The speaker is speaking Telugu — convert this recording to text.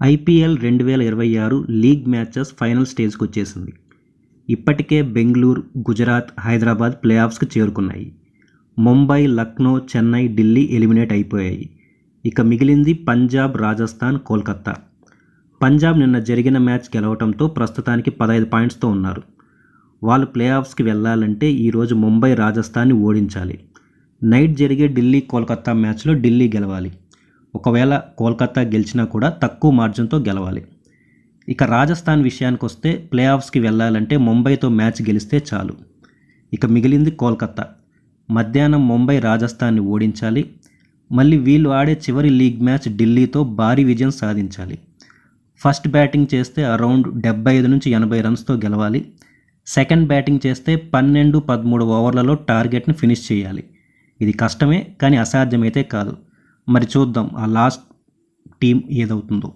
ఐపీఎల్ 2026 లీగ్ మ్యాచెస్ ఫైనల్ స్టేజ్కి వచ్చేసింది. ఇప్పటికే బెంగళూరు, గుజరాత్, హైదరాబాద్ ప్లే ఆఫ్స్కి చేరుకున్నాయి. ముంబై, లక్నో, చెన్నై, ఢిల్లీ ఎలిమినేట్ అయిపోయాయి. ఇక మిగిలింది పంజాబ్, రాజస్థాన్, కోల్కతా. పంజాబ్ నిన్న జరిగిన మ్యాచ్ గెలవడంతో ప్రస్తుతానికి 15 పాయింట్స్తో ఉన్నారు. వాళ్ళు ప్లే ఆఫ్స్కి వెళ్ళాలంటే ఈరోజు ముంబై, రాజస్థాన్ని ఓడించాలి. నైట్ జరిగే ఢిల్లీ, కోల్కతా మ్యాచ్లో ఢిల్లీ గెలవాలి. ఒకవేళ కోల్కతా గెలిచినా కూడా తక్కువ మార్జిన్తో గెలవాలి. ఇక రాజస్థాన్ విషయానికి వస్తే ప్లే ఆఫ్స్కి వెళ్ళాలంటే ముంబైతో మ్యాచ్ గెలిస్తే చాలు. ఇక మిగిలింది కోల్కతా. మధ్యాహ్నం ముంబై రాజస్థాన్ని ఓడించాలి. మళ్ళీ వీళ్ళు ఆడే చివరి లీగ్ మ్యాచ్ ఢిల్లీతో భారీ విజయం సాధించాలి. ఫస్ట్ బ్యాటింగ్ చేస్తే అరౌండ్ 75 నుంచి 80 రన్స్తో గెలవాలి. సెకండ్ బ్యాటింగ్ చేస్తే 12-13 ఓవర్లలో టార్గెట్ని ఫినిష్ చేయాలి. ఇది కష్టమే, కానీ అసాధ్యమైతే కాదు. మరి చూద్దాం ఆ లాస్ట్ టీం ఏదవుతుందో.